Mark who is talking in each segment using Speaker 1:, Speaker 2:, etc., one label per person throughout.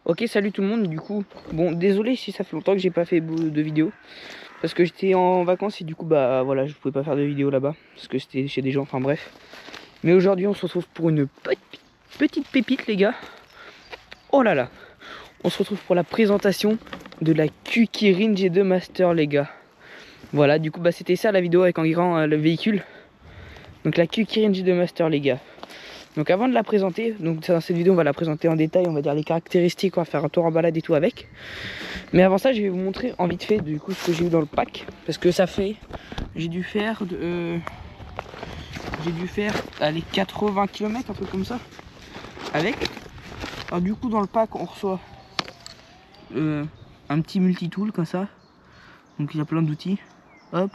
Speaker 1: Ok, salut tout le monde. Du coup, bon, désolé si ça fait longtemps que j'ai pas fait de vidéo parce que j'étais en vacances et du coup, bah voilà, je pouvais pas faire de vidéo là-bas parce que c'était chez des gens. Enfin bref. Mais aujourd'hui, on se retrouve pour une petite pépite, les gars. Oh là là, on se retrouve pour la présentation de la Kirin G2 Master, les gars. Voilà, du coup, bah c'était ça la vidéo avec Enguerrand, le véhicule. Donc la Kirin G2 Master, les gars. Donc avant de la présenter, donc dans cette vidéo on va la présenter en détail, on va dire les caractéristiques, on va faire un tour en balade et tout avec. Mais avant ça je vais vous montrer en vite fait du coup ce que j'ai eu dans le pack. Parce que ça fait, j'ai dû faire allez, 80 km, un truc comme ça avec. Alors du coup dans le pack on reçoit un petit multitool comme ça. Donc il y a plein d'outils, hop,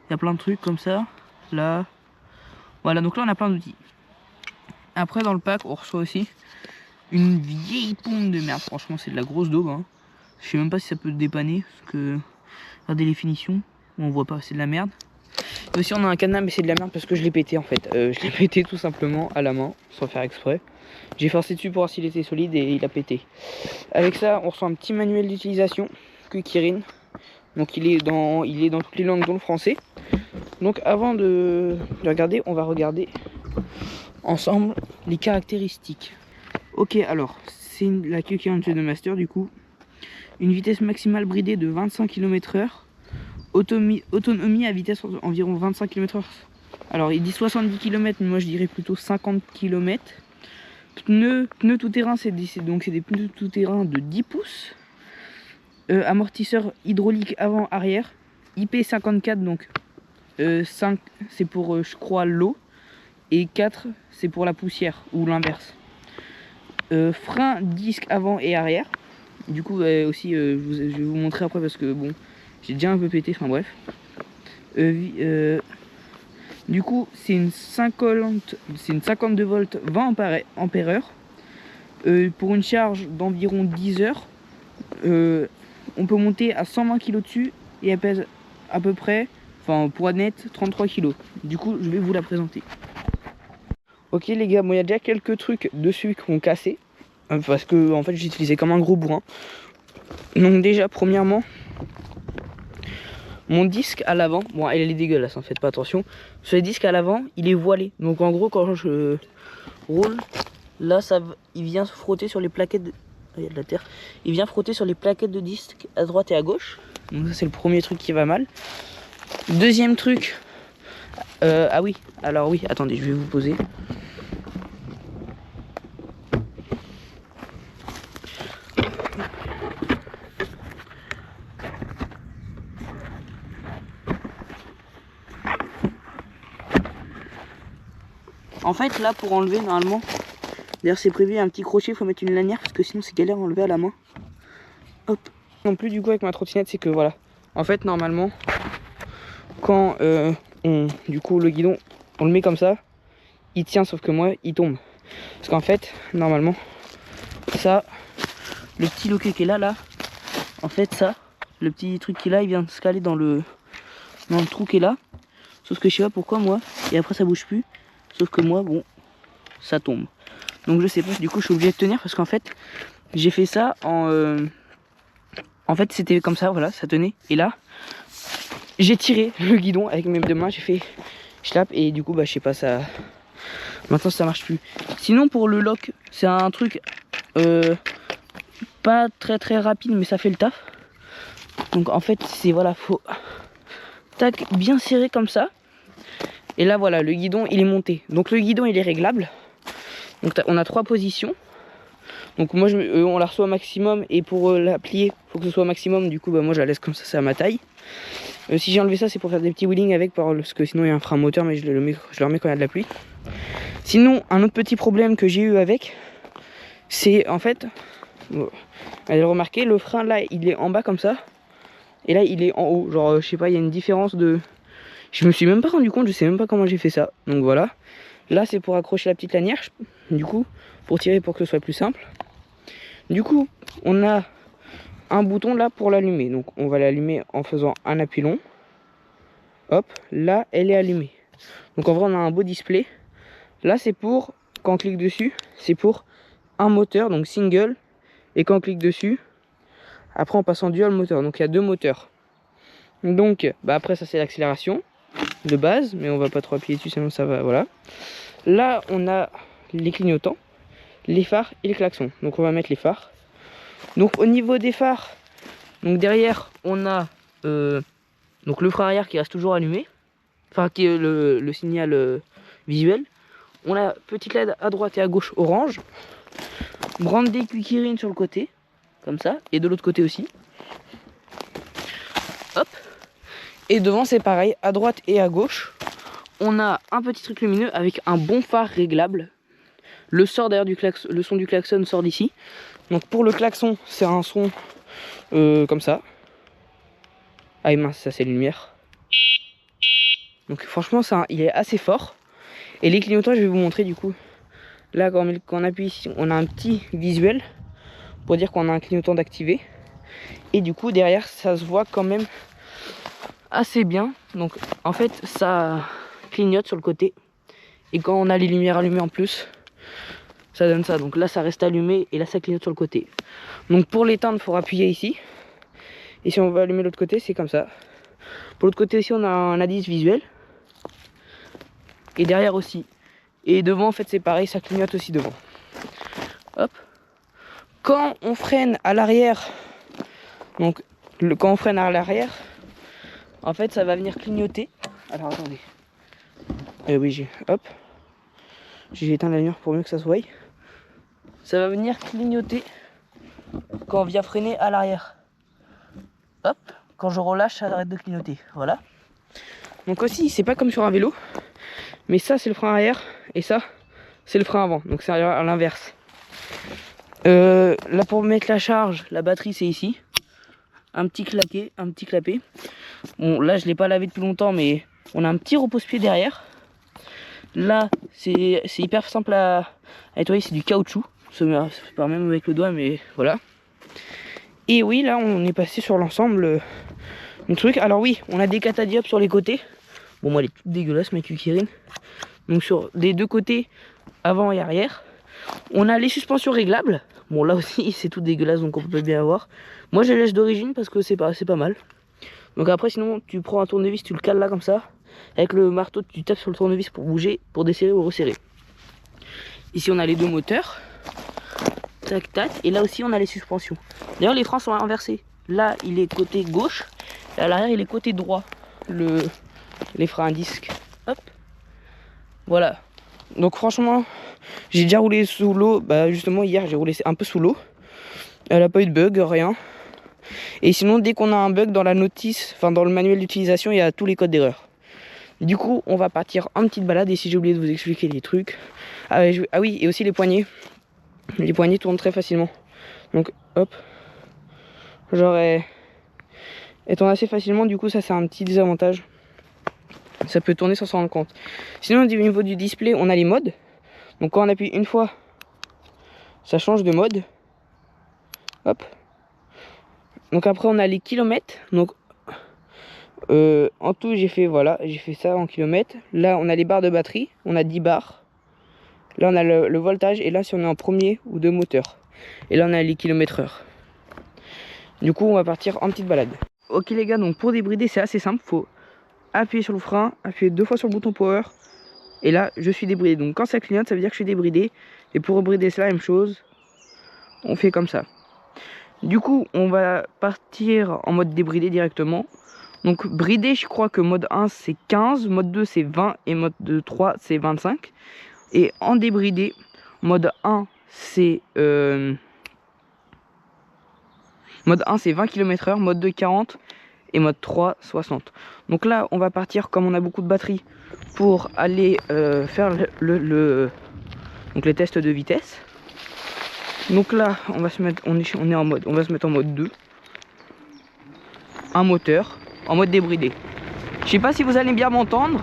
Speaker 1: il y a plein de trucs comme ça, là. Voilà, donc là on a plein d'outils. Après dans le pack on reçoit aussi une vieille pompe de merde. Franchement c'est de la grosse daube, hein. Je sais même pas si ça peut dépanner parce que regardez les finitions, on voit pas, c'est de la merde. Et aussi on a un cadenas mais c'est de la merde parce que je l'ai pété en fait. Je l'ai pété tout simplement à la main sans faire exprès. J'ai forcé dessus pour voir s'il était solide et il a pété. Avec ça on reçoit un petit manuel d'utilisation que Kirin. Donc il est dans toutes les langues dont le français. Donc avant de regarder, on va regarder ensemble les caractéristiques. Ok, alors c'est la Kirin G2 Master du coup. Une vitesse maximale bridée de 25 km/h. Autonomie à vitesse environ 25 km/h. Alors il dit 70 km, mais moi je dirais plutôt 50 km. Pneus tout terrain, c'est des pneus tout terrain de 10 pouces. Amortisseur hydraulique avant-arrière. IP54, donc 5 c'est pour je crois l'eau. Et 4 c'est pour la poussière ou l'inverse. Frein disque avant et arrière. Du coup aussi je vais vous montrer après parce que bon j'ai déjà un peu pété, enfin bref. Du coup c'est une 52 volts 20 ampères. Pour une charge d'environ 10 heures. On peut monter à 120 kg dessus et elle pèse à peu près, enfin pour être net, 33 kg. Du coup je vais vous la présenter. Ok les gars, bon il y a déjà quelques trucs dessus qui ont cassé. Parce que en fait j'utilisais comme un gros bourrin. Donc déjà premièrement, mon disque à l'avant, bon elle est dégueulasse, hein, faites pas attention. Sur les disques à l'avant, il est voilé. Donc en gros quand je roule, là il vient se frotter sur les plaquettes de... Il y a de la terre. Il vient frotter sur les plaquettes de disque à droite et à gauche. Donc ça c'est le premier truc qui va mal. Deuxième truc, ah oui, alors oui, attendez, je vais vous poser. En fait là pour enlever normalement, d'ailleurs c'est prévu un petit crochet, il faut mettre une lanière parce que sinon c'est galère à enlever à la main. Hop. Non plus du coup avec ma trottinette c'est que voilà. En fait normalement quand du coup le guidon on le met comme ça, il tient, sauf que moi il tombe. Parce qu'en fait normalement ça, le petit loquet qui est là, en fait ça, le petit truc qui est là il vient se caler dans le trou qui est là. Sauf que je sais pas pourquoi moi, et après ça bouge plus. Sauf que moi bon ça tombe. Donc je sais pas, du coup je suis obligé de tenir parce qu'en fait j'ai fait ça en fait c'était comme ça, voilà, ça tenait. Et là j'ai tiré le guidon avec mes deux mains, j'ai fait schlap et du coup bah je sais pas, ça maintenant ça marche plus. Sinon pour le lock c'est un truc pas très rapide mais ça fait le taf. Donc en fait c'est voilà, faut tac bien serré comme ça. Et là voilà, le guidon il est monté. Donc le guidon il est réglable. Donc on a 3 positions. Donc moi on la reçoit maximum et pour la plier faut que ce soit maximum. Du coup bah moi je la laisse comme ça, c'est à ma taille. Si j'ai enlevé ça c'est pour faire des petits wheelings avec, parce que sinon il y a un frein moteur, mais je le remets quand il y a de la pluie. Sinon un autre petit problème que j'ai eu avec, c'est en fait, vous allez remarquer, le frein là il est en bas comme ça. Et là il est en haut, genre je sais pas, il y a une différence de... Je me suis même pas rendu compte, je sais même pas comment j'ai fait ça. Donc voilà, là c'est pour accrocher la petite lanière, du coup, pour tirer pour que ce soit plus simple. Du coup, on a un bouton là pour l'allumer. Donc on va l'allumer en faisant un appui long. Hop, là elle est allumée. Donc en vrai on a un beau display. Là c'est pour, quand on clique dessus, c'est pour un moteur, donc single, Et quand on clique dessus, après on passe en dual moteur. Donc il y a deux moteurs. Donc bah après ça c'est l'accélération de base, mais on va pas trop appuyer dessus sinon ça va, voilà. Là on a les clignotants, les phares et le klaxon. Donc on va mettre les phares. Donc au niveau des phares, donc derrière on a donc le frein arrière qui reste toujours allumé, enfin qui est le signal visuel. On a petite LED à droite et à gauche orange, brandé Quick-Hearing sur le côté, comme ça, et de l'autre côté aussi. Hop. Et devant c'est pareil, à droite et à gauche, on a un petit truc lumineux avec un bon phare réglable. Le sort d'ailleurs du klaxon, le son du klaxon sort d'ici. Donc pour le klaxon, c'est un son comme ça. Ah et mince, ça c'est la lumière. Donc franchement, ça, il est assez fort. Et les clignotants, je vais vous montrer du coup. Là, quand on appuie ici, on a un petit visuel pour dire qu'on a un clignotant d'activer. Et du coup, derrière, ça se voit quand même assez bien. Donc en fait, ça clignote sur le côté. Et quand on a les lumières allumées en plus, ça donne ça. Donc là, ça reste allumé et là, ça clignote sur le côté. Donc pour l'éteindre, il faut appuyer ici. Et si on veut allumer l'autre côté, c'est comme ça. Pour l'autre côté aussi, on a un indice visuel. Et derrière aussi. Et devant, en fait, c'est pareil, ça clignote aussi devant. Hop. Quand on freine à l'arrière, donc quand on freine à l'arrière, en fait, ça va venir clignoter. Alors attendez. Oui, hop. J'ai éteint la lumière pour mieux que ça se voie. Ça va venir clignoter quand on vient freiner à l'arrière. Hop. Quand je relâche, ça arrête de clignoter. Voilà. Donc aussi, c'est pas comme sur un vélo. Mais ça, c'est le frein arrière. Et ça, c'est le frein avant. Donc c'est à l'inverse. Là, pour mettre la charge, la batterie, c'est ici. Un petit clapet. Bon, là, je l'ai pas lavé depuis longtemps, mais on a un petit repose-pied derrière. Là, c'est hyper simple à nettoyer. C'est du caoutchouc. C'est pas même avec le doigt, mais voilà. Et oui, là, on est passé sur l'ensemble du truc. Alors oui, on a des catadiopes sur les côtés. Bon, moi, elle est toute dégueulasse, ma Quick-Hearing. Donc sur les deux côtés, avant et arrière. On a les suspensions réglables. Bon, là aussi, c'est tout dégueulasse, donc on peut bien avoir. Moi, je les laisse d'origine parce que c'est pas mal. Donc après, sinon, tu prends un tournevis, tu le cales là comme ça. Avec le marteau, tu tapes sur le tournevis pour bouger, pour desserrer ou resserrer. Ici, on a les deux moteurs. Tac, tac. Et là aussi, on a les suspensions. D'ailleurs, les freins sont inversés. Là, il est côté gauche. Et à l'arrière, il est côté droit. Les freins à disque. Hop. Voilà. Donc franchement, j'ai déjà roulé sous l'eau. Bah justement, hier, j'ai roulé un peu sous l'eau. Elle n'a pas eu de bug, rien. Et sinon, dès qu'on a un bug dans la notice, enfin dans le manuel d'utilisation, il y a tous les codes d'erreur. Du coup, on va partir en petite balade. Et si j'ai oublié de vous expliquer les trucs. Ah oui, et aussi les poignées. Les poignées tournent très facilement. Donc, hop. Elles tournent assez facilement. Du coup, ça, c'est un petit désavantage. Ça peut tourner sans s'en rendre compte. Sinon, au niveau du display, on a les modes. Donc, quand on appuie une fois, ça change de mode. Hop. Donc, après, on a les kilomètres. Donc, en tout, j'ai fait ça en kilomètres. Là, on a les barres de batterie. On a 10 barres. Là, on a le voltage. Et là, si on est en premier ou deux moteurs. Et là, on a les kilomètres heure. Du coup, on va partir en petite balade. Ok, les gars, donc pour débrider, c'est assez simple. Faut appuyer sur le frein, appuyer 2 fois sur le bouton power. Et là, je suis débridé. Donc quand ça clignote, ça veut dire que je suis débridé. Et pour rebrider, c'est la même chose. On fait comme ça. Du coup, on va partir en mode débridé directement. Donc bridé, je crois que mode 1 c'est 15, mode 2 c'est 20 et mode 3 c'est 25. Et en débridé, mode 1 c'est 20 km/h, mode 2 40 et mode 3 60. Donc là, on va partir comme on a beaucoup de batterie pour aller faire donc les tests de vitesse. Donc là, on va se mettre on va se mettre en mode 2. Un moteur en mode débridé. Je sais pas si vous allez bien m'entendre.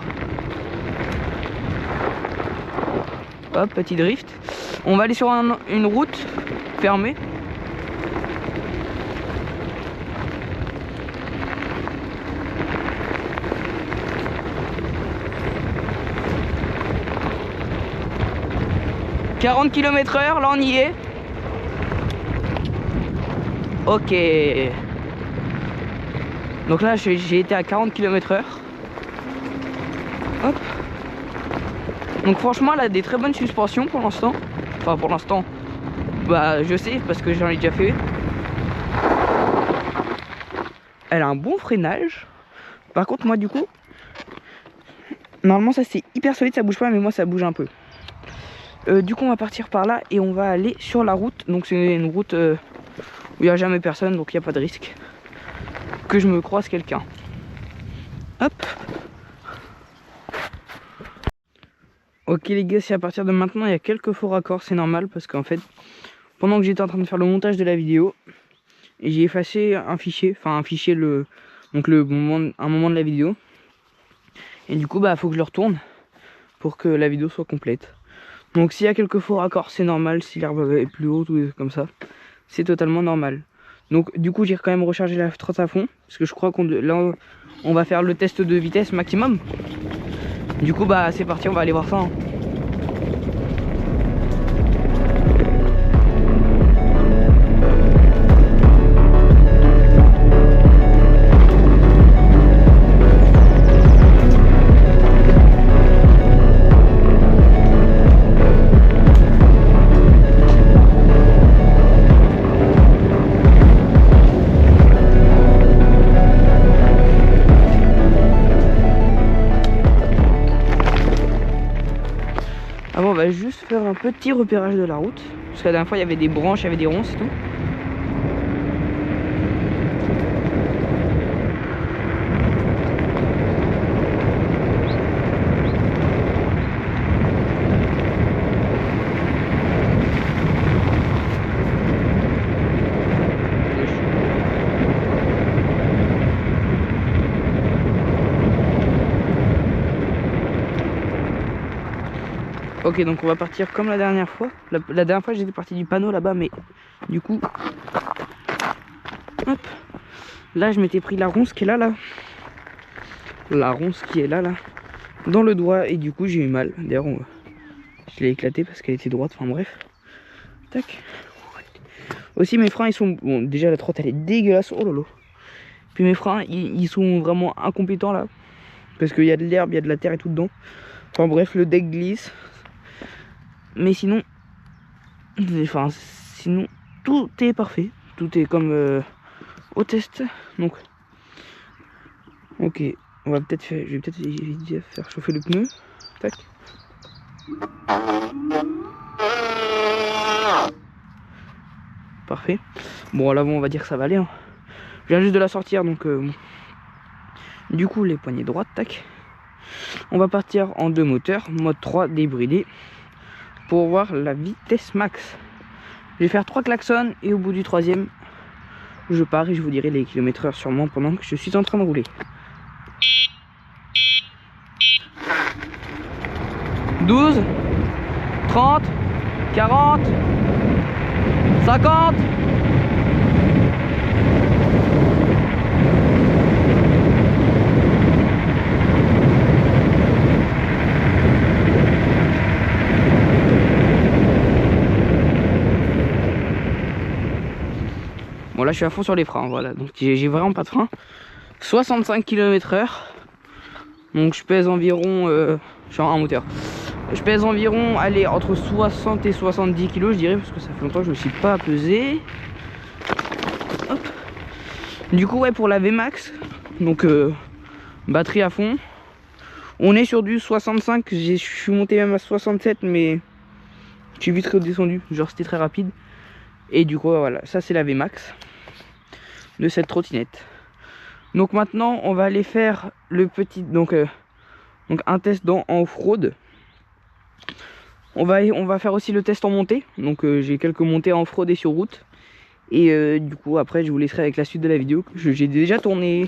Speaker 1: Hop, petit drift. On va aller sur une route fermée. « 40 km/h, là on y est. Ok. Donc là j'ai été à 40 km/h. Hop. Donc franchement elle a des très bonnes suspensions pour l'instant. Enfin pour l'instant. Bah je sais parce que j'en ai déjà fait. Elle a un bon freinage. Par contre moi du coup, normalement ça c'est hyper solide, ça bouge pas, mais moi ça bouge un peu. Du coup on va partir par là et on va aller sur la route. Donc c'est une route où il n'y a jamais personne, donc il n'y a pas de risque que je me croise quelqu'un. Hop. Ok les gars, si à partir de maintenant il y a quelques faux raccords, c'est normal parce qu'en fait pendant que j'étais en train de faire le montage de la vidéo, j'ai effacé un fichier, donc un moment de la vidéo. Et du coup bah faut que je le retourne pour que la vidéo soit complète. Donc s'il y a quelques faux raccords, c'est normal. Si l'herbe est plus haute ou comme ça, c'est totalement normal. Donc du coup j'ai quand même rechargé la F30 à fond parce que je crois là on va faire le test de vitesse maximum. Du coup bah c'est parti, on va aller voir ça hein. On va juste faire un petit repérage de la route parce que la dernière fois il y avait des branches, il y avait des ronces et tout. Ok, donc on va partir comme la dernière fois. La dernière fois j'étais parti du panneau là-bas, mais du coup, hop, là je m'étais pris la ronce qui est là, la ronce qui est là, dans le doigt, et du coup j'ai eu mal. D'ailleurs, je l'ai éclaté parce qu'elle était droite. Enfin bref, tac. Aussi mes freins ils sont bon. Déjà la trotte elle est dégueulasse. Oh lolo. Puis mes freins ils sont vraiment incompétents là parce qu'il y a de l'herbe, il y a de la terre et tout dedans. Enfin bref, le deck glisse. Mais sinon, tout est parfait. Tout est comme au test. Donc, ok, on va peut-être faire. Je vais peut-être faire chauffer le pneu. Tac. Parfait. Bon, à l'avant, on va dire que ça va aller. Hein. Je viens juste de la sortir, donc bon. Du coup, les poignées droites, tac. On va partir en 2 moteurs, mode 3 débridé, pour voir la vitesse max. Je vais faire 3 klaxons et au bout du 3e, je pars et je vous dirai les km/h sûrement pendant que je suis en train de rouler. 12, 30, 40, 50. Bon là je suis à fond sur les freins, voilà, donc j'ai vraiment pas de frein. 65 km/h. Donc je pèse environ, je suis en un moteur. Je pèse environ, allez, entre 60 et 70 kg je dirais, parce que ça fait longtemps que je me suis pas pesé. Hop. Du coup ouais, pour la VMAX, donc batterie à fond, on est sur du 65, je suis monté même à 67, mais je suis vite redescendu, genre c'était très rapide. Et du coup voilà, ça c'est la VMAX de cette trottinette. Donc maintenant on va aller faire le petit, donc un test en off-road. On va faire aussi le test en montée. Donc j'ai quelques montées en off-road et sur route. Et du coup après je vous laisserai avec la suite de la vidéo. J'ai déjà tourné.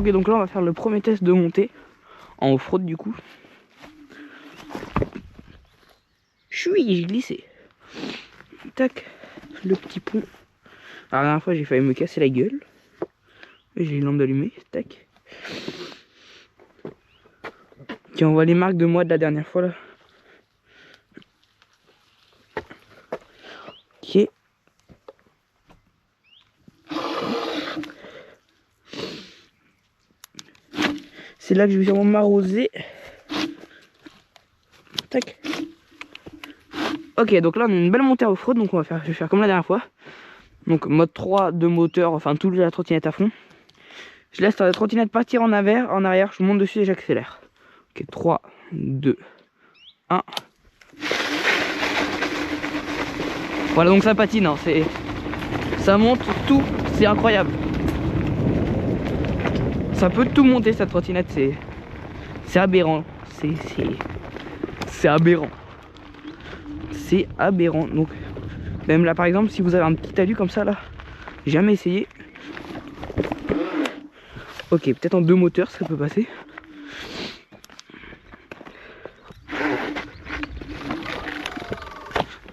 Speaker 1: Ok, donc là on va faire le premier test de montée en off-road du coup. J'ai glissé. Tac, le petit pont. Alors, la dernière fois j'ai failli me casser la gueule. J'ai une lampe allumée, tac. Tiens, on voit les marques de moi de la dernière fois là. Ok. C'est là que je vais sûrement m'arroser. Tac. Ok, donc là on a une belle montée off-road, donc je vais faire comme la dernière fois. Donc mode 3 de moteur, enfin toute la trottinette à fond. Je laisse la trottinette partir en arrière, je monte dessus et j'accélère. Ok, 3, 2, 1. Voilà, donc ça patine, hein, ça monte tout, c'est incroyable. Ça peut tout monter cette trottinette, c'est aberrant. C'est aberrant. C'est aberrant. Donc même là par exemple, si vous avez un petit talus comme ça là, j'ai jamais essayé. Ok, peut-être en 2 moteurs ça peut passer.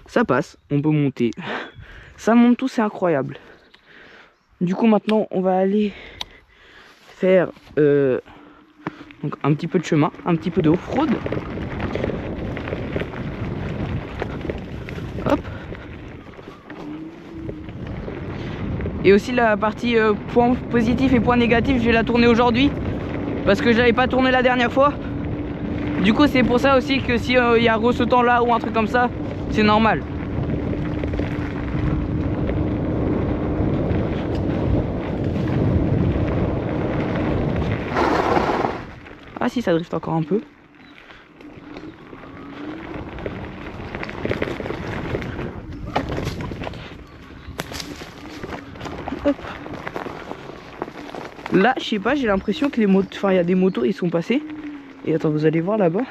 Speaker 1: Ça passe, on peut monter. Ça monte tout, c'est incroyable. Du coup maintenant on va aller faire donc un petit peu de chemin, un petit peu de off-road. Hop. Et aussi la partie point positif et point négatif, je vais la tourner aujourd'hui. Parce que je l'avais pas tourné la dernière fois. Du coup c'est pour ça aussi que si il y a ce temps là ou un truc comme ça, c'est normal. Ah si, ça drift encore un peu. Hop. Là, je sais pas, j'ai l'impression que il y a des motos, ils sont passés. Et attends, vous allez voir là-bas.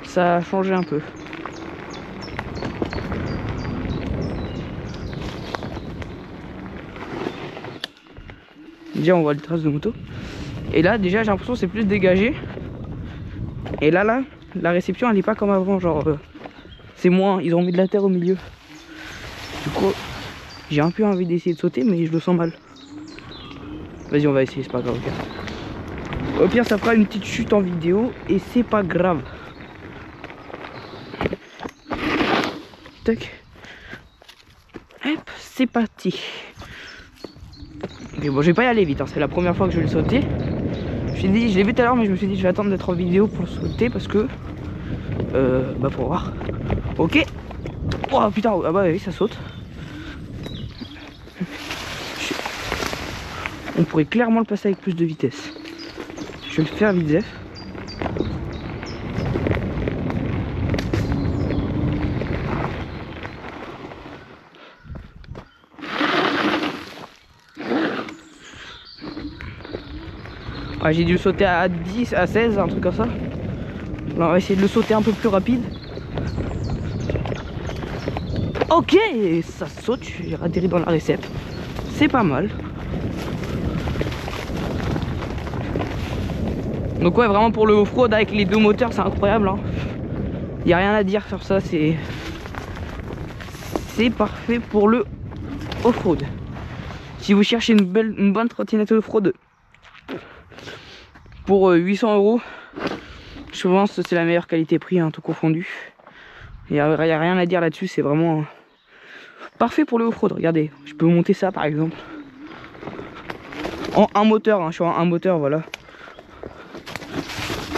Speaker 1: Ça a changé un peu. Déjà, on voit les traces de moto. Et là, déjà, j'ai l'impression que c'est plus dégagé. Et là, la réception, elle est pas comme avant. Genre, c'est moins. Ils ont mis de la terre au milieu. Du coup, j'ai un peu envie d'essayer de sauter, mais je le sens mal. Vas-y, on va essayer, c'est pas grave. Okay. Au pire, ça fera une petite chute en vidéo et c'est pas grave. Tac. Hop, c'est parti. Mais bon, je vais pas y aller vite, hein. C'est la première fois que je vais le sauter. Je l'ai vu tout à l'heure, mais je me suis dit je vais attendre d'être en vidéo pour le sauter parce que bah pour voir. Ok. Oh putain, ah bah oui, ça saute. On pourrait clairement le passer avec plus de vitesse. Je vais le faire vite zef. Ouais, j'ai dû le sauter à 10, à 16, un truc comme ça. Là, on va essayer de le sauter un peu plus rapide. Ok, ça saute, j'ai atterri dans la récep. C'est pas mal. Donc ouais, vraiment pour le off-road avec les 2 moteurs, c'est incroyable. Hein. Y a rien à dire sur ça, c'est parfait pour le off-road. Si vous cherchez une bonne trottinette off-road pour 800 €, je pense que c'est la meilleure qualité-prix, hein, tout confondu. Il n'y a rien à dire là-dessus, c'est vraiment parfait pour le off-road. Regardez, je peux monter ça par exemple. En un moteur, hein, je suis en un moteur, voilà.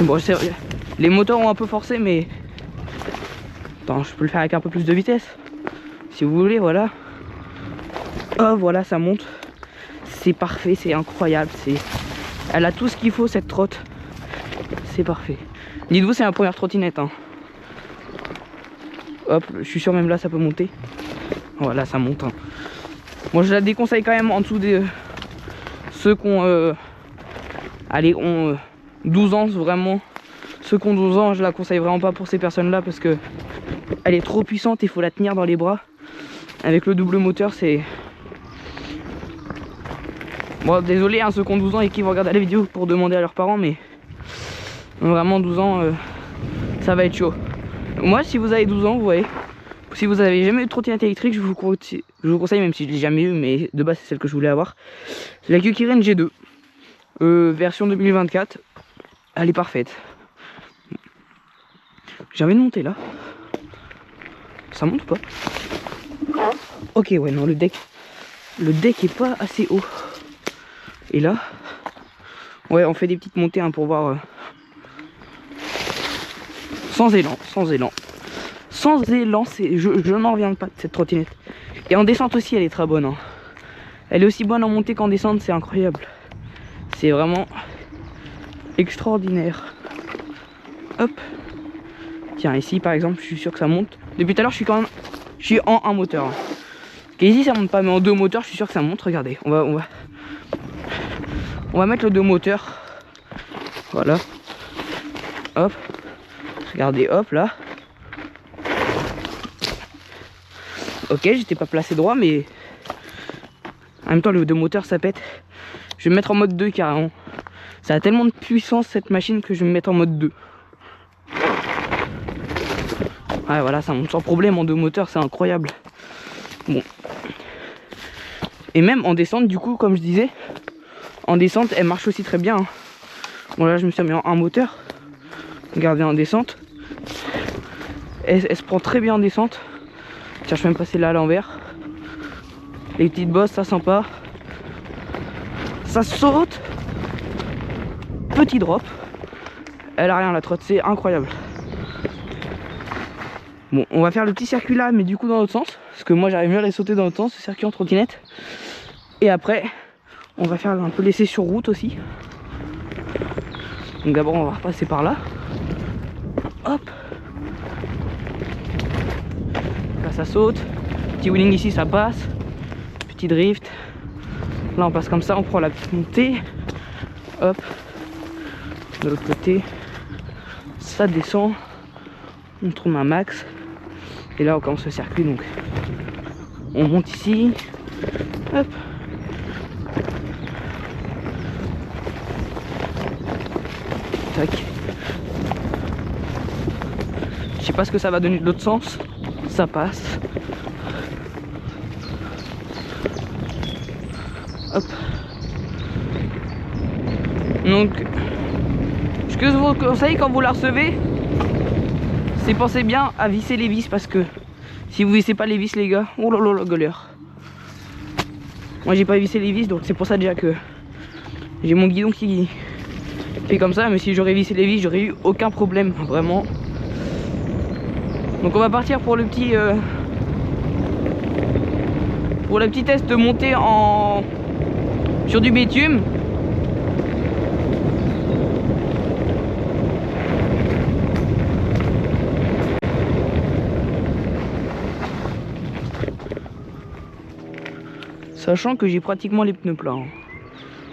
Speaker 1: Bon, les moteurs ont un peu forcé, mais attends, je peux le faire avec un peu plus de vitesse. Si vous voulez, voilà. Oh, voilà, ça monte. C'est parfait, c'est incroyable. Elle a tout ce qu'il faut, cette trotte. C'est parfait. Dites-vous, c'est ma première trottinette. Hein. Hop, je suis sûr même là, ça peut monter. Voilà, ça monte. Hein. Moi, je la déconseille quand même en dessous de ceux qui ont... allez, ont 12 ans, vraiment. Ceux qui ont 12 ans, je la conseille vraiment pas pour ces personnes-là parce que elle est trop puissante, il faut la tenir dans les bras. Avec le double moteur, c'est Bon, désolé ceux qui ont 12 ans et qui vont regarder la vidéo pour demander à leurs parents, mais vraiment 12 ans, ça va être chaud. Moi, si vous avez 12 ans, vous voyez, si vous avez jamais eu de trottinette électrique, je vous conseille, même si je l'ai jamais eu, mais de base c'est celle que je voulais avoir, la Kukiren G2, version 2024. Elle est parfaite. J'ai envie de monter là. Ça monte ou pas? Ok, ouais, non, le deck est pas assez haut. Et là, ouais, on fait des petites montées hein, pour voir. Sans élan, je n'en reviens pas de cette trottinette. Et en descente aussi, elle est très bonne. Hein. Elle est aussi bonne en montée qu'en descente, c'est incroyable. C'est vraiment extraordinaire. Hop. Tiens, ici par exemple, je suis sûr que ça monte. Depuis tout à l'heure, je suis en un moteur. Hein. Ok, ici ça monte pas, mais en deux moteurs, je suis sûr que ça monte. Regardez, on va mettre le deux moteurs. Voilà. Hop. Regardez, hop là. Ok, j'étais pas placé droit, mais en même temps, le deux moteurs ça pète. Je vais me mettre en mode 2 carrément. Ça a tellement de puissance cette machine que je vais me mettre en mode 2. Ouais, voilà, ça monte sans problème en deux moteurs, c'est incroyable. Bon. Et même en descente, du coup, comme je disais, en descente, elle marche aussi très bien. Hein. Bon, là, je me suis mis en un moteur. Regardez, en descente. Elle se prend très bien en descente. Tiens, je vais me passer là à l'envers. Les petites bosses, ça sympa. Ça saute. Petit drop. Elle a rien, la trotte, c'est incroyable. Bon, on va faire le petit circuit là, mais du coup dans l'autre sens. Parce que moi j'arrive mieux à les sauter dans l'autre sens, ce circuit en trottinette. Et après, on va faire un peu l'essai sur route aussi. Donc d'abord on va repasser par là. Hop. Là ça saute. Petit wheeling ici, ça passe. Petit drift. Là on passe comme ça, on prend la petite montée. Hop. De l'autre côté, ça descend. On tourne un max. Et là on commence le circuit, donc on monte ici. Hop. Tac. Je sais pas ce que ça va donner de l'autre sens. Ça passe. Hop. Donc, ce que je vous conseille quand vous la recevez, c'est pensez bien à visser les vis, parce que si vous vissez pas les vis, les gars, oh là là la galère. Moi j'ai pas vissé les vis, donc c'est pour ça déjà que j'ai mon guidon qui fait comme ça, mais si j'aurais vissé les vis, j'aurais eu aucun problème, vraiment. Donc on va partir pour le petit test de montée sur du bitume. Sachant que j'ai pratiquement les pneus plats. Hein.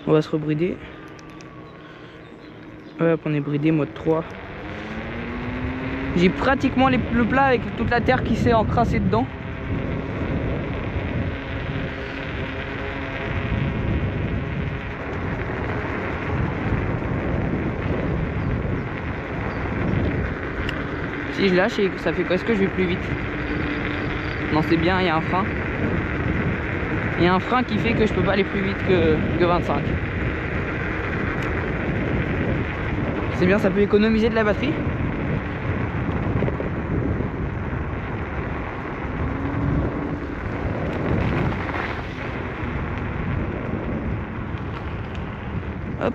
Speaker 1: On va se rebrider. Hop, on est bridé, mode 3. J'ai pratiquement les pneus plats avec toute la terre qui s'est encrassée dedans. Si je lâche, ça fait quoi? Est-ce que je vais plus vite? Non, c'est bien, il y a un frein. Il y a un frein qui fait que je peux pas aller plus vite que 25. C'est bien, ça peut économiser de la batterie. Hop.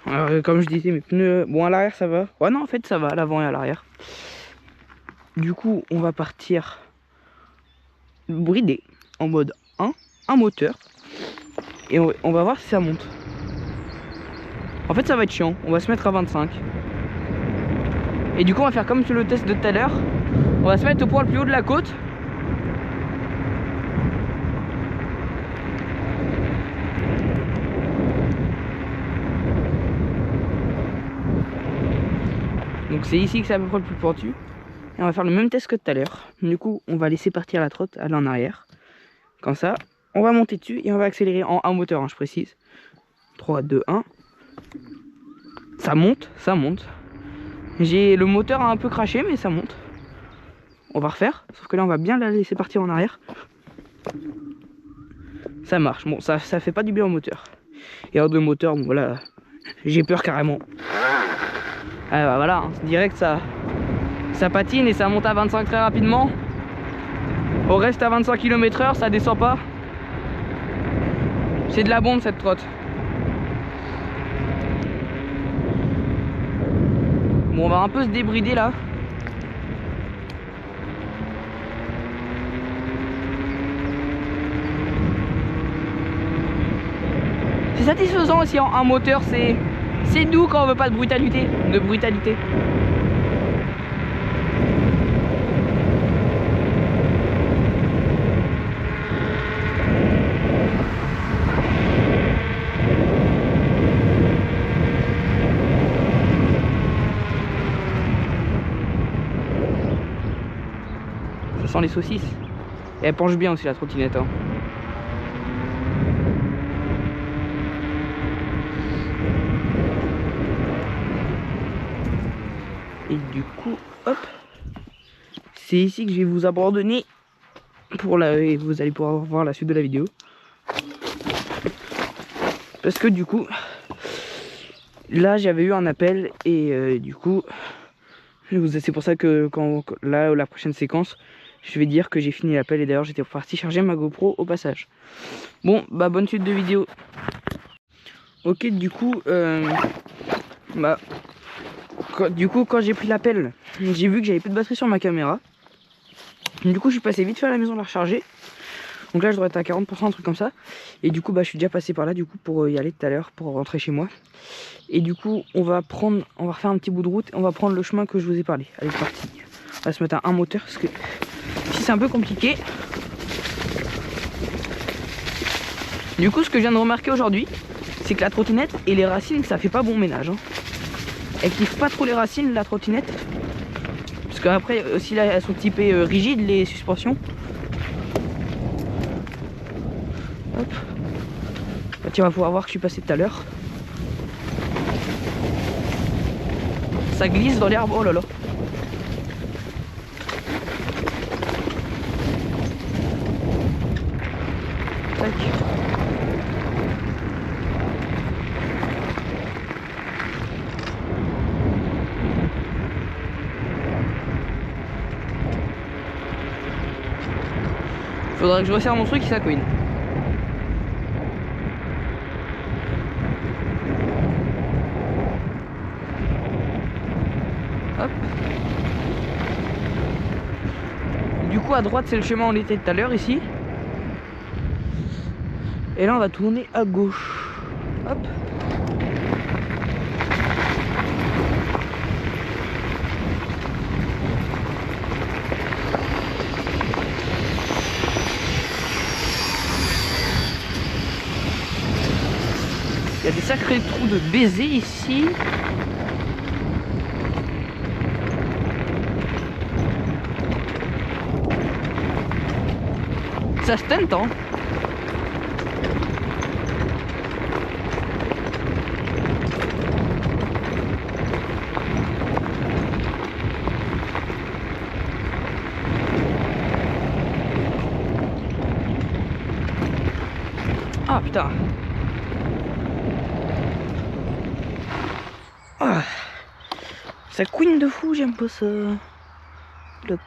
Speaker 1: Alors, comme je disais, mes pneus, bon à l'arrière ça va. Ouais non, en fait ça va à l'avant et à l'arrière. Du coup on va partir bridé en mode 1, un moteur. Et on va voir si ça monte. En fait ça va être chiant, on va se mettre à 25. Et du coup on va faire comme sur le test de tout à l'heure. On va se mettre au point le plus haut de la côte. Donc c'est ici que c'est à peu près le plus pentu. Et on va faire le même test que tout à l'heure. Du coup on va laisser partir la trotte, aller en arrière. Comme ça, On va monter dessus et on va accélérer en un moteur, hein, je précise. 3, 2, 1. Ça monte, ça monte. Le moteur a un peu craché, mais ça monte. On va refaire, sauf que là on va bien la laisser partir en arrière. Ça marche, bon ça fait pas du bien au moteur. Et hors de moteur, bon voilà, j'ai peur carrément. Ah, bah, voilà, hein, direct ça patine et ça monte à 25 très rapidement. On reste à 25 km/h, ça descend pas. C'est de la bombe cette trotte. Bon, on va un peu se débrider là. C'est satisfaisant aussi en un moteur, c'est doux quand on veut pas de brutalité. Ça sent les saucisses. Et elle penche bien aussi la trottinette. Hein. Et du coup, hop, c'est ici que je vais vous abandonner et vous allez pouvoir voir la suite de la vidéo. Parce que du coup, là j'avais eu un appel et du coup, c'est pour ça que là, la prochaine séquence, je vais dire que j'ai fini l'appel et d'ailleurs j'étais parti charger ma GoPro au passage. Bon, bah bonne suite de vidéo. Ok, du coup, quand j'ai pris l'appel, j'ai vu que j'avais plus de batterie sur ma caméra. Du coup, je suis passé vite fait à la maison la recharger. Donc là, je dois être à 40%, un truc comme ça. Et du coup, bah, je suis déjà passé par là du coup pour y aller tout à l'heure, pour rentrer chez moi. Et du coup, on va refaire un petit bout de route et on va prendre le chemin que je vous ai parlé. Allez, c'est parti. On va se mettre à un moteur parce que si c'est un peu compliqué. Du coup, ce que je viens de remarquer aujourd'hui, c'est que la trottinette et les racines, ça fait pas bon ménage. Hein. Elle kiffe pas trop les racines, la trottinette. Parce qu'après, aussi là, elles sont typées rigides, les suspensions. Hop. Bah, tu vas pouvoir voir que je suis passé tout à l'heure. Ça glisse dans l'herbe, oh là là. Tac. Faudrait que je resserre mon truc et ça couine. Hop. Du coup à droite c'est le chemin où on était tout à l'heure ici. Et là on va tourner à gauche. Hop. Il y a des sacrés trous de baiser ici. Ça se tente, hein. Ah putain. Ah. Ça couine de fou, j'aime pas ça. Look.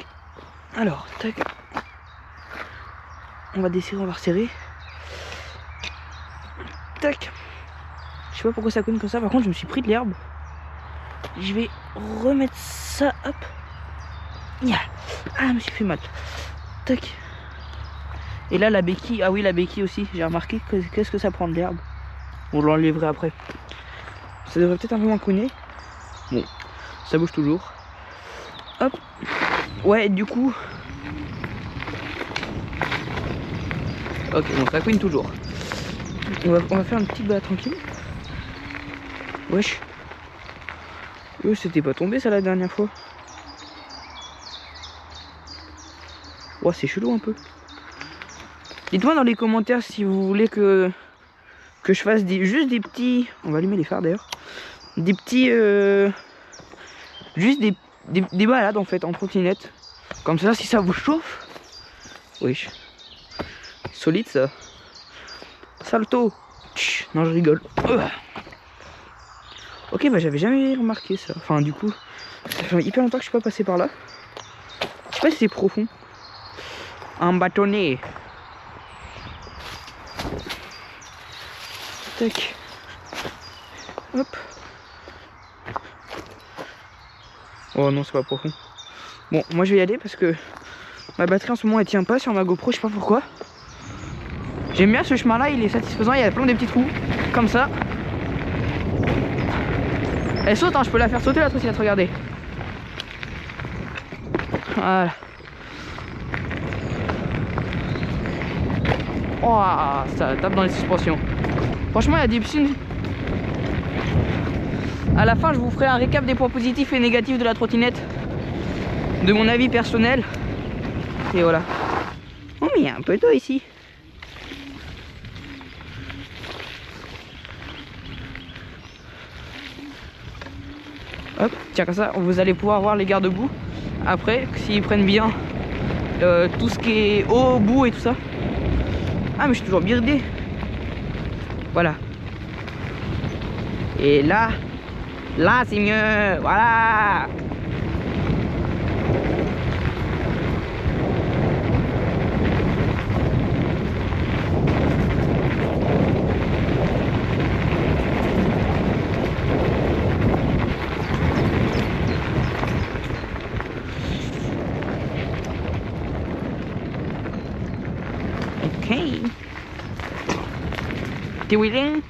Speaker 1: Alors, tac. On va desserrer, on va resserrer. Tac. Je sais pas pourquoi ça couine comme ça. Par contre, je me suis pris de l'herbe. Je vais remettre ça. Hop. Ah, je me suis fait mal. Tac. Et là, la béquille. Ah oui, la béquille aussi. J'ai remarqué. Qu'est-ce que ça prend de l'herbe. On l'enlèverait après. Ça devrait peut-être un peu moins couiner. Bon, ça bouge toujours. Hop. Ouais, du coup. Ok, bon, ça couine toujours. On va faire un petit bas tranquille. Wesh. C'était pas tombé ça la dernière fois. Ouais, c'est chelou un peu. Dites-moi dans les commentaires si vous voulez que je fasse juste des petits... On va allumer les phares d'ailleurs. Des petits... juste des balades en fait en trottinette. Comme ça, si ça vous chauffe. Oui. Solide ça. Salto. Non, je rigole. Ok, bah j'avais jamais remarqué ça. Enfin, du coup, ça fait hyper longtemps que je suis pas passé par là. Je sais pas si c'est profond. Un bâtonnet. Tac. Hop. Oh non, c'est pas profond. Bon, moi je vais y aller parce que ma batterie en ce moment elle tient pas sur ma GoPro, je sais pas pourquoi. J'aime bien ce chemin là, il est satisfaisant, il y a plein de petits trous. Comme ça. Elle saute, hein, je peux la faire sauter la trottinette, regardez. Voilà. Oh, ça tape dans les suspensions. Franchement, il y a des piscines. À la fin, je vous ferai un récap des points positifs et négatifs de la trottinette, de mon avis personnel. Et voilà. Oh, mais il y a un peu d'eau ici. Hop, tiens, comme ça, vous allez pouvoir voir les garde-boue. Après, s'ils prennent bien tout ce qui est eau, boue et tout ça. Ah, mais je suis toujours birdé. Voilà. Et là c'est mieux. Voilà. Ok. T'es willing?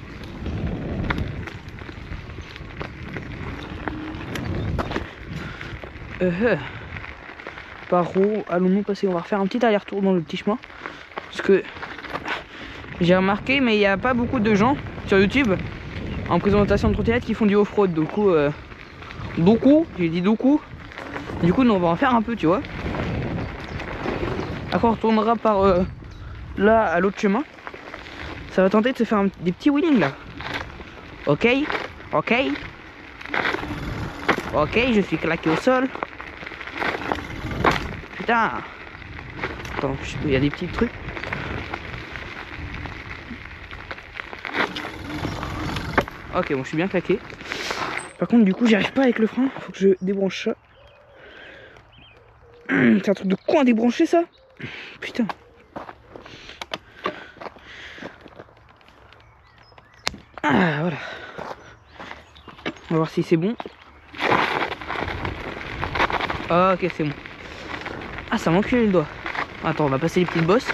Speaker 1: Par où allons-nous passer? On va refaire un petit aller-retour dans le petit chemin. Parce que j'ai remarqué, mais il n'y a pas beaucoup de gens sur YouTube en présentation de trottinette qui font du off-road. Du coup, j'ai dit beaucoup. Du coup, nous on va en faire un peu, tu vois. Après, on retournera par là à l'autre chemin. Ça va tenter de se faire des petits wheelings là. Ok, ok. Ok, je suis claqué au sol. Putain. Attends, il y a des petits trucs. Ok, bon, je suis bien claqué. Par contre, du coup, j'y arrive pas avec le frein. Faut que je débranche ça. C'est un truc de con à débrancher ça. Putain. Ah, voilà. On va voir si c'est bon. Ok, c'est bon. Ah, ça m'a enculé le doigt. Attends, on va passer les petites bosses.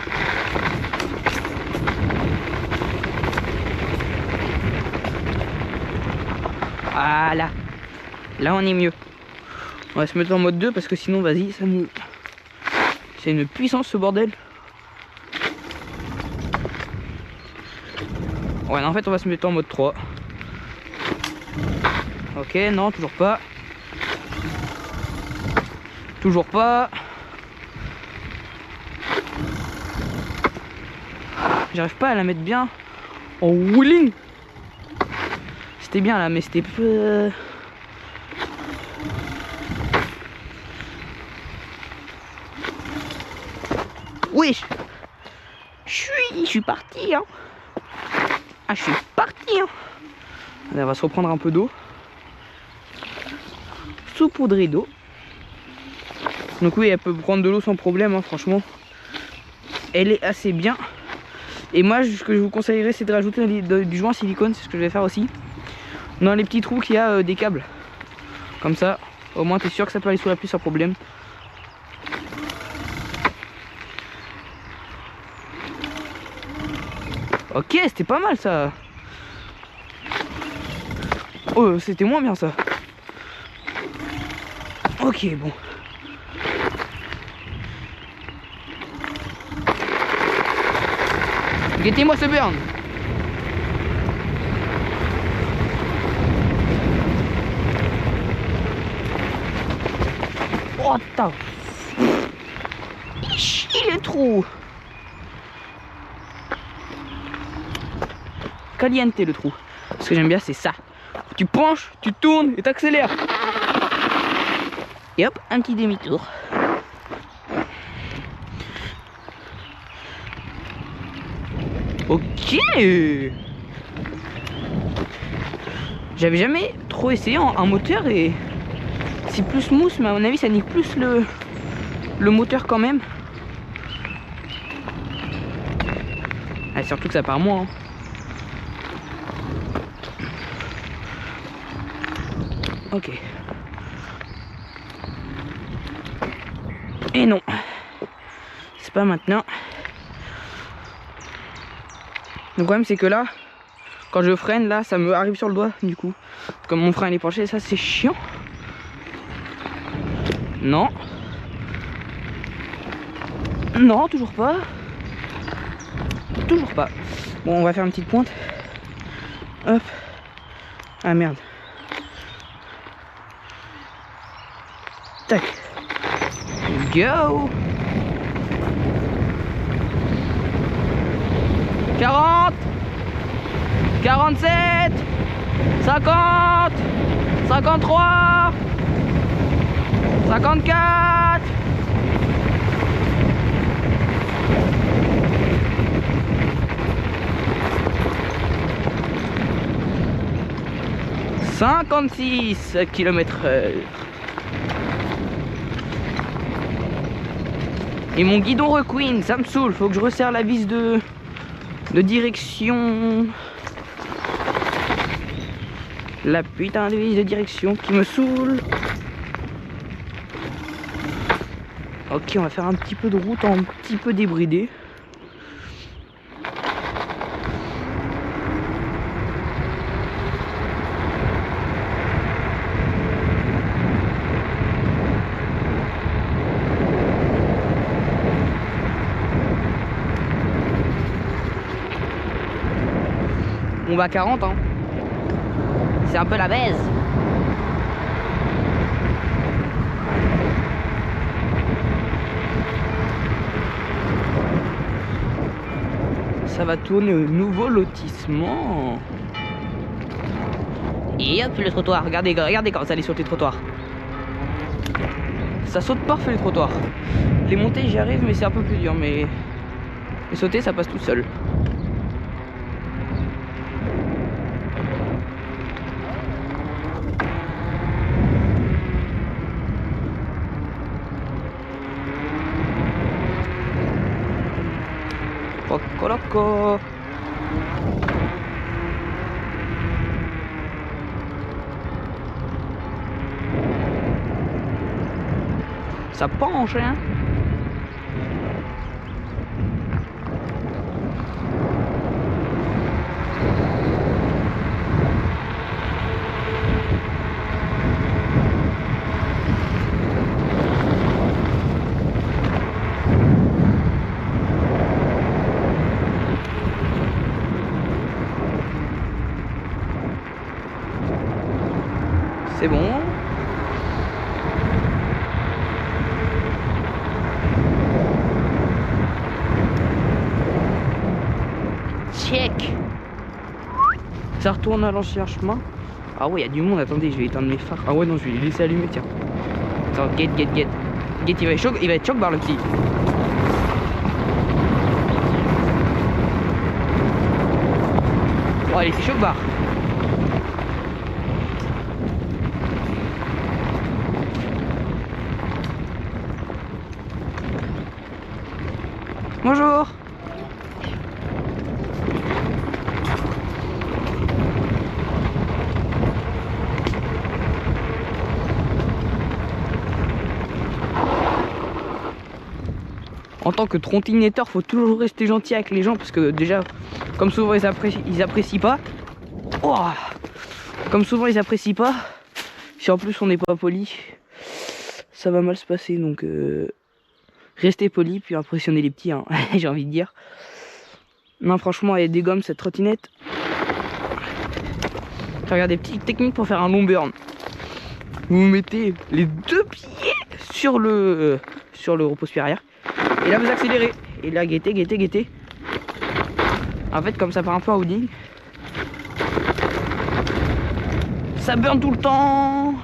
Speaker 1: Voilà. Là, on est mieux. On va se mettre en mode 2 parce que sinon, vas-y, ça nous... C'est une puissance ce bordel. Ouais, en fait, on va se mettre en mode 3. Ok, non, toujours pas. Toujours pas. J'arrive pas à la mettre bien en wheeling. C'était bien là, mais c'était peu... Oui, je suis parti, hein. Ah, je suis parti, hein. Allez, on va se reprendre un peu d'eau. Saupoudrée d'eau. Donc oui, elle peut prendre de l'eau sans problème, hein, franchement. Elle est assez bien. Et moi, ce que je vous conseillerais, c'est de rajouter du joint silicone. C'est ce que je vais faire aussi. Dans les petits trous qu'il y a des câbles. Comme ça, au moins, tu es sûr que ça peut aller sous la pluie sans problème. Ok, c'était pas mal ça. Oh, c'était moins bien ça. Ok, bon. Guettez-moi ce burn. Oh, putain. Il est trop. caliente le trou. Ce que j'aime bien c'est ça. Tu penches, tu tournes et t'accélères. Et hop, un petit demi-tour. Ok. J'avais jamais trop essayé en moteur et c'est plus smooth, mais à mon avis ça nique plus le moteur quand même. Ah, surtout que ça part moins. Hein. Ok. Et non, c'est pas maintenant. Le problème c'est que là, quand je freine, là ça me arrive sur le doigt du coup. Comme mon frein il est penché, ça c'est chiant. Non. Non, toujours pas. Toujours pas. Bon, on va faire une petite pointe. Hop. Ah merde. Tac. Go. 40, 47, 50, 53, 54. « 56 km/h. Et mon guidon requeen, ça me saoule, faut que je resserre la vis de direction. La putain de vis de direction qui me saoule. Ok, on va faire un petit peu de route un petit peu débridée. On va à 40 hein. C'est un peu la baise. Ça va tourner au nouveau lotissement. Et hop le trottoir. Regardez quand ça allait sur les trottoirs. Ça saute parfait les trottoirs. Les montées j'y arrive mais c'est un peu plus dur. Mais les sauter ça passe tout seul. Coloco. Ça penche hein. C'est bon. Check. Ça retourne à l'ancien chemin. Ah ouais, il y a du monde. Attendez, je vais éteindre mes phares. Ah ouais, non, je vais les laisser allumer, tiens. Attends, get. Get, il va être choc bar le petit. Oh, allez, c'est choc bar. Bonjour. En tant que trottinetteur, faut toujours rester gentil avec les gens parce que déjà, comme souvent ils apprécient pas. Oh, comme souvent ils apprécient pas. Si en plus on n'est pas poli, ça va mal se passer. Donc restez poli puis impressionnez les petits, hein, j'ai envie de dire. Non franchement elle dégomme cette trottinette. Regardez, petite technique pour faire un long burn. Vous mettez les deux pieds sur le repose-pied arrière. Et là vous accélérez. Et là guettez. En fait comme ça fait un peu un houding. Ça burn tout le temps.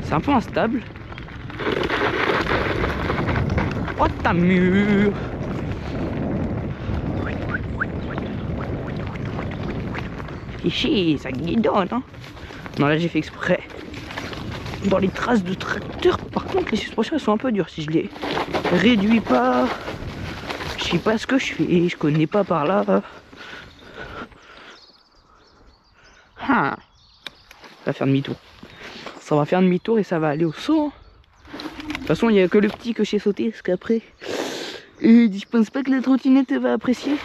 Speaker 1: C'est un peu instable. Oh ta mur. Ici, ça guidonne, hein. Non, là j'ai fait exprès. Dans les traces de tracteur, par contre, les suspensions elles sont un peu dures. Si je les réduis pas, je sais pas ce que je fais. Je connais pas par là. Ah. Ça va faire demi-tour. Ça va faire demi-tour et ça va aller au saut. De toute façon, il n'y a que le petit que j'ai sauté, parce qu'après, je pense pas que la trottinette va apprécier.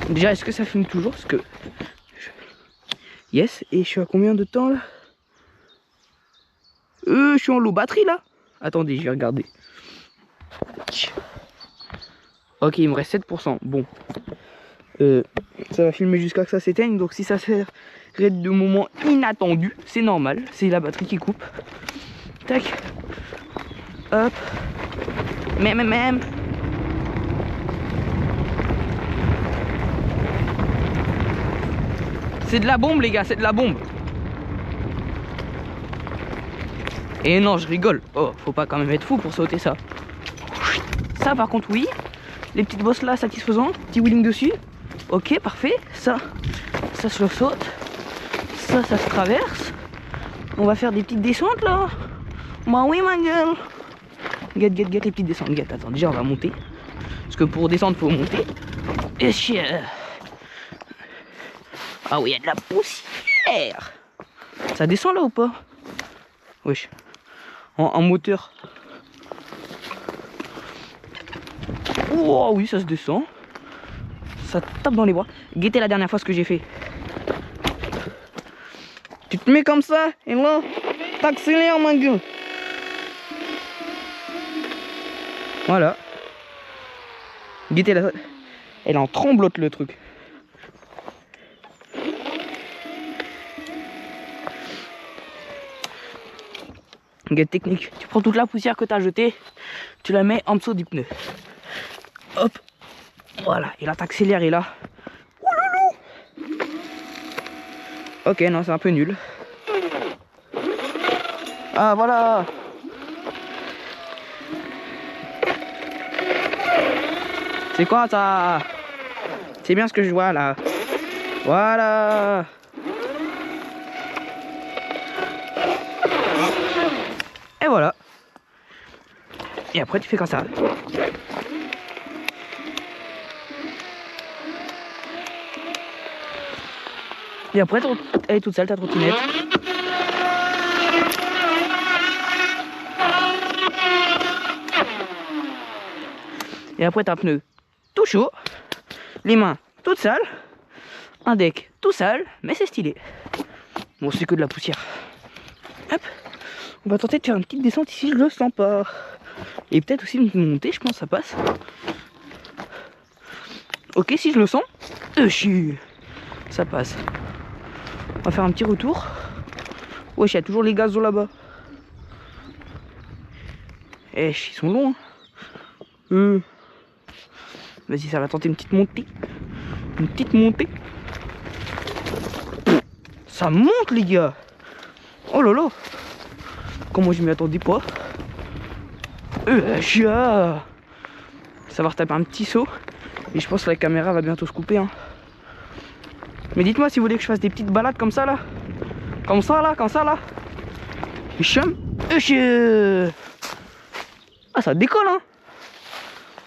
Speaker 1: Déjà, est-ce que ça fume toujours? Parce que... Yes, et je suis à combien de temps là? Je suis en low batterie là. Attendez, je vais regarder. Ok, il me reste 7%. Bon. Ça va filmer jusqu'à que ça s'éteigne. Donc si ça sert de moments inattendus, c'est normal. C'est la batterie qui coupe. Tac. Hop. Même. C'est de la bombe les gars, c'est de la bombe. Et non, je rigole. Oh, faut pas quand même être fou pour sauter ça. Ça par contre oui. Les petites bosses là satisfaisant. Petit wheeling dessus. Ok, parfait. Ça se le saute. Ça se traverse. On va faire des petites descentes là. Bah oui ma gueule. Guette les petites descentes. Guette, attends, déjà on va monter. Parce que pour descendre faut monter. Et chien. Ah oui, il y a de la poussière. Ça descend là ou pas? Wesh. En moteur. Oh oui, ça se descend. Ça tape dans les bras. Guettez la dernière fois ce que j'ai fait. Tu te mets comme ça et là, t'accélères ma gueule. Voilà. Guettez la... Elle en tremblote le truc. Guette technique. Tu prends toute la poussière que tu as jetée, tu la mets en dessous du pneu. Hop. Voilà. Et là, t'accélères et là. Ouloulou. Ok, non, c'est un peu nul. Ah, voilà. C'est quoi ça? C'est bien ce que je vois là. Voilà. Et voilà. Et après tu fais comme ça. Et après elle est toute seule ta trottinette. Et après t'as un pneu tout chaud. Les mains toutes sales. Un deck tout sale. Mais c'est stylé. Bon, c'est que de la poussière. Hop. On va tenter de faire une petite descente ici, je le sens pas. Et peut-être aussi une montée, je pense que ça passe. Ok, si je le sens, ça passe. On va faire un petit retour. Wesh, il y a toujours les gazos là-bas. Eh, ils sont longs. Hein. Vas-y, ça va tenter une petite montée. Une petite montée. Ça monte, les gars. Oh là là. Comment je m'y attendais pas. Ça va retaper un petit saut. Et je pense que la caméra va bientôt se couper. Hein. Mais dites-moi si vous voulez que je fasse des petites balades comme ça là. Comme ça là. Ah, ça décolle hein.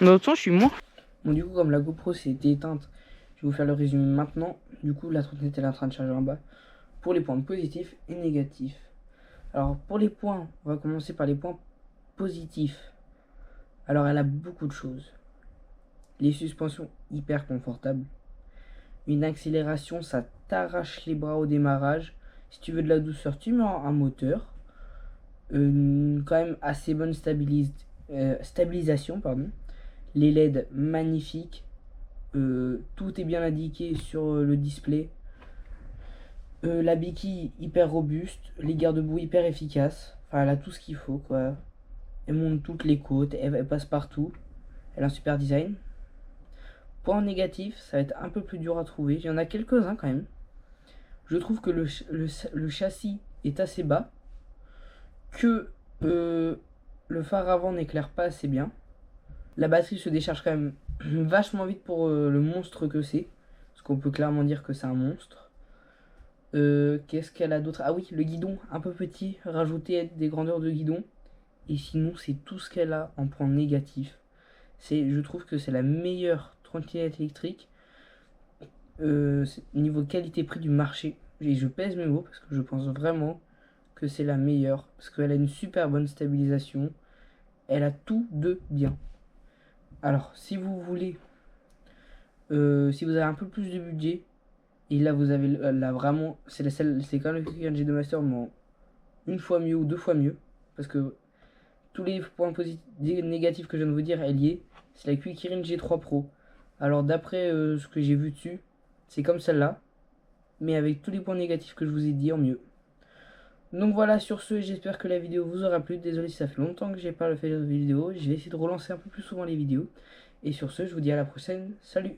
Speaker 1: De l'autre sens, je suis moins. Bon, du coup, comme la GoPro s'est éteinte, je vais vous faire le résumé maintenant. Du coup, la trottinette elle est en train de charger en bas. Pour les points positifs et négatifs. Alors, pour les points, on va commencer par les points positifs. Alors, elle a beaucoup de choses. Les suspensions hyper confortables. Une accélération, ça t'arrache les bras au démarrage. Si tu veux de la douceur, tu mets un moteur. Quand même assez bonne stabilisation. Pardon. Les LED magnifiques. Tout est bien indiqué sur le display. La béquille hyper robuste. Les garde-boue hyper efficaces. Enfin, elle a tout ce qu'il faut quoi. Elle monte toutes les côtes. Elle passe partout. Elle a un super design. Point négatif, ça va être un peu plus dur à trouver. Il y en a quelques-uns quand même. Je trouve que le châssis est assez bas. Que le phare avant n'éclaire pas assez bien. La batterie se décharge quand même vachement vite pour le monstre que c'est. Parce qu'on peut clairement dire que c'est un monstre. Qu'est-ce qu'elle a d'autre? Ah oui, le guidon, un peu petit, rajouter des grandeurs de guidon. Et sinon, c'est tout ce qu'elle a en point négatif. Je trouve que c'est la meilleure trottinette électrique niveau qualité-prix du marché. Et je pèse mes mots parce que je pense vraiment que c'est la meilleure. Parce qu'elle a une super bonne stabilisation. Elle a tout de bien. Alors, si vous voulez, si vous avez un peu plus de budget, et là vous avez là vraiment, c'est quand même le Quick G2 Master, mais une fois mieux ou deux fois mieux, parce que tous les points positifs, négatifs que je viens de vous dire, elle y est. C'est la Quick G3 Pro. Alors d'après ce que j'ai vu dessus, c'est comme celle-là, mais avec tous les points négatifs que je vous ai dit en mieux. Donc voilà, sur ce, j'espère que la vidéo vous aura plu. Désolé si ça fait longtemps que j'ai pas fait de vidéo. Je vais essayer de relancer un peu plus souvent les vidéos. Et sur ce, je vous dis à la prochaine. Salut!